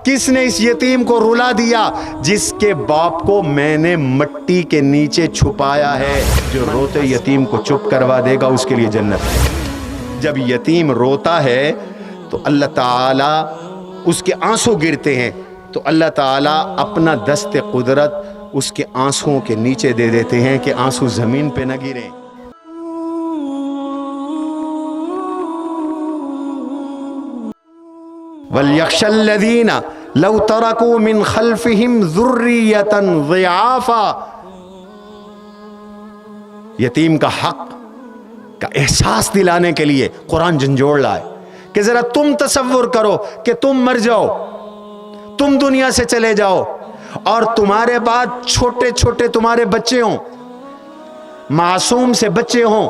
کس نے اس یتیم کو رلا دیا جس کے باپ کو میں نے مٹی کے نیچے چھپایا ہے. جو روتے یتیم کو چپ کروا دے گا اس کے لیے جنت ہے. جب یتیم روتا ہے تو اللہ تعالیٰ اس کے آنسو گرتے ہیں تو اللہ تعالیٰ اپنا دست قدرت اس کے آنسوؤں کے نیچے دے دیتے ہیں کہ آنسو زمین پہ نہ گریں. وَلْيَخْشَ الَّذِينَ لَوْ تَرَكُوا مِنْ خَلْفِهِمْ ذُرِّيَّةً ضِعَافًا. یتیم کا حق کا احساس دلانے کے لیے قرآن جھنجھوڑ لائے کہ ذرا تم تصور کرو کہ تم مر جاؤ، تم دنیا سے چلے جاؤ اور تمہارے بعد چھوٹے چھوٹے تمہارے بچے ہوں، معصوم سے بچے ہوں.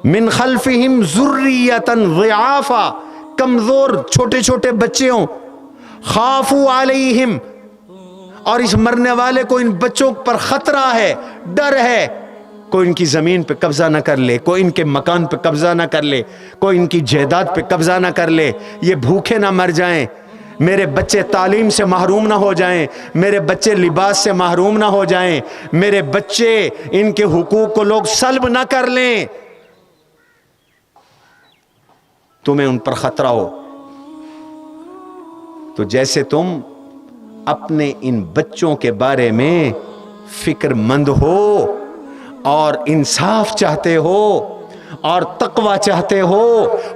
من خلفہم ذریۃ ضعافا، کمزور چھوٹے چھوٹے بچے ہوں. خافوا علیہم، اور اس مرنے والے کو ان بچوں پر خطرہ ہے، ڈر ہے، کوئی ان کی زمین پہ قبضہ نہ کر لے، کوئی ان کے مکان پہ قبضہ نہ کر لے، کوئی ان کی جائیداد پہ قبضہ نہ کر لے، یہ بھوکے نہ مر جائیں، میرے بچے تعلیم سے محروم نہ ہو جائیں، میرے بچے لباس سے محروم نہ ہو جائیں، میرے بچے ان کے حقوق کو لوگ سلب نہ کر لیں. تمہیں ان پر خطرہ ہو تو جیسے تم اپنے ان بچوں کے بارے میں فکر مند ہو اور انصاف چاہتے ہو اور تقوی چاہتے ہو،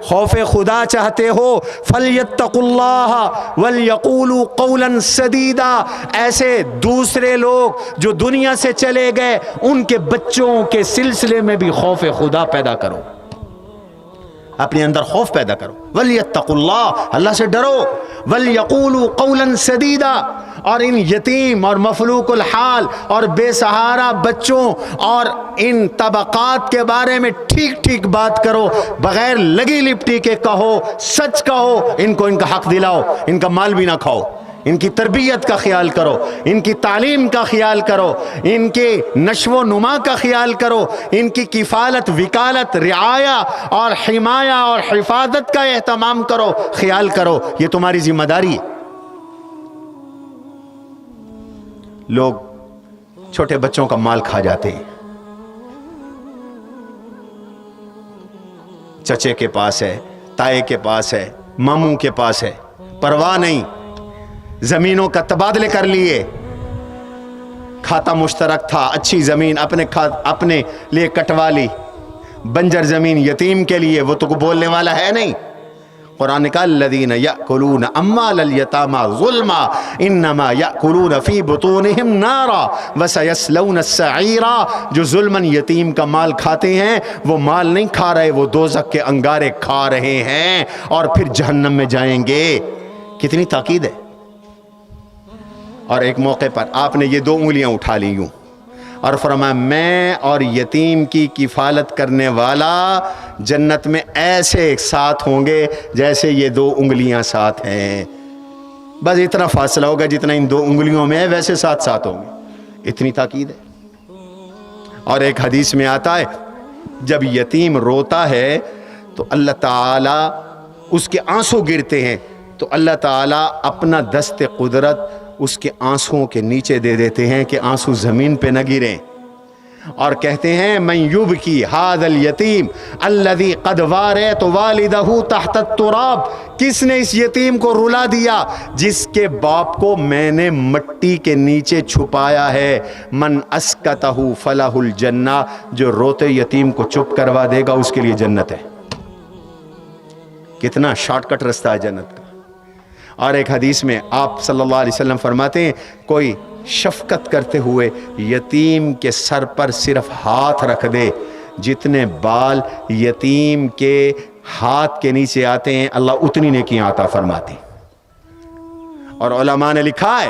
خوف خدا چاہتے ہو، فَلْيَتَّقُوا اللَّهَ وَلْيَقُولُوا قَوْلًا سَدِيدًا. ایسے دوسرے لوگ جو دنیا سے چلے گئے ان کے بچوں کے سلسلے میں بھی خوف خدا پیدا کرو، اپنے اندر خوف پیدا کرو. وَلْيَتَّقُوا اللَّهَ، اللہ سے ڈرو. وَلْيَقُولُوا قَوْلًا سَدِيدًا، اور ان یتیم اور مفلوق الحال اور بے سہارا بچوں اور ان طبقات کے بارے میں ٹھیک ٹھیک بات کرو، بغیر لگی لپٹی کے کہو، سچ کہو، ان کو ان کا حق دلاؤ، ان کا مال بھی نہ کھاؤ، ان کی تربیت کا خیال کرو، ان کی تعلیم کا خیال کرو، ان کے نشو و نما کا خیال کرو، ان کی کفالت، وکالت، رعایا اور حمایہ اور حفاظت کا اہتمام کرو، خیال کرو، یہ تمہاری ذمہ داری ہے. لوگ چھوٹے بچوں کا مال کھا جاتے ہیں، چچے کے پاس ہے، تائے کے پاس ہے، ماموں کے پاس ہے، پرواہ نہیں، زمینوں کا تبادلے کر لیے، کھاتا مشترک تھا، اچھی زمین اپنے لیے کٹوا لی، بنجر زمین یتیم کے لیے، وہ تو کو بولنے والا ہے نہیں. قرآن کا الذین یأکلون اموال الیتامی ظلما انما یأکلون فی بطونہم نارا وسیصلون السعیرا. جو ظلماً یتیم کا مال کھاتے ہیں وہ مال نہیں کھا رہے، وہ دوزخ کے انگارے کھا رہے ہیں اور پھر جہنم میں جائیں گے. کتنی تاکید ہے. اور ایک موقع پر آپ نے یہ 2 انگلیاں اٹھا لی یوں اور فرمایا میں اور یتیم کی کفالت کرنے والا جنت میں ایسے ایک ساتھ ہوں گے جیسے یہ 2 انگلیاں ساتھ ہیں. بس اتنا فاصلہ ہوگا جتنا ان 2 انگلیوں میں ہے، ویسے ساتھ ساتھ ہوں گے. اتنی تاکید ہے. اور ایک حدیث میں آتا ہے جب یتیم روتا ہے تو اللہ تعالیٰ اس کے آنسو گرتے ہیں تو اللہ تعالیٰ اپنا دست قدرت اس کے آنسوؤں کے نیچے دے دیتے ہیں کہ آنسو زمین پہ نہ گریں، اور کہتے ہیں من یبکی ھذا الیتیم الذی قد واریت والدہ تحت التراب. کس نے اس یتیم کو رلا دیا جس کے باپ کو میں نے مٹی کے نیچے چھپایا ہے. من اسکتہ فلہ الجنہ، جو روتے یتیم کو چپ کروا دے گا اس کے لیے جنت ہے. کتنا شارٹ کٹ رستہ ہے جنت کا. اور ایک حدیث میں آپ صلی اللہ علیہ وسلم فرماتے ہیں کوئی شفقت کرتے ہوئے یتیم کے سر پر صرف ہاتھ رکھ دے، جتنے بال یتیم کے ہاتھ کے نیچے آتے ہیں اللہ اتنی نیکیاں عطا فرماتے. اور علماء نے لکھا ہے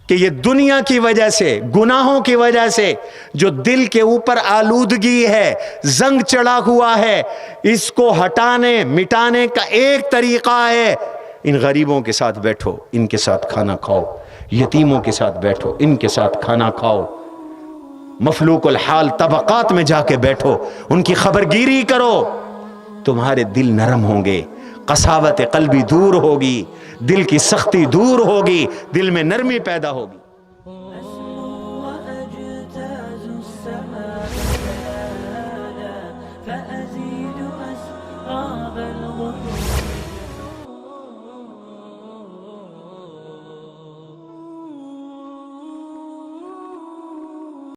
کہ یہ دنیا کی وجہ سے، گناہوں کی وجہ سے جو دل کے اوپر آلودگی ہے، زنگ چڑھا ہوا ہے، اس کو ہٹانے مٹانے کا ایک طریقہ ہے ان غریبوں کے ساتھ بیٹھو، ان کے ساتھ کھانا کھاؤ، یتیموں کے ساتھ بیٹھو، ان کے ساتھ کھانا کھاؤ، مفلوق الحال طبقات میں جا کے بیٹھو، ان کی خبرگیری کرو، تمہارے دل نرم ہوں گے، قساوت قلبی دور ہوگی، دل کی سختی دور ہوگی، دل میں نرمی پیدا ہوگی۔ فأزيد أسراب الغيوم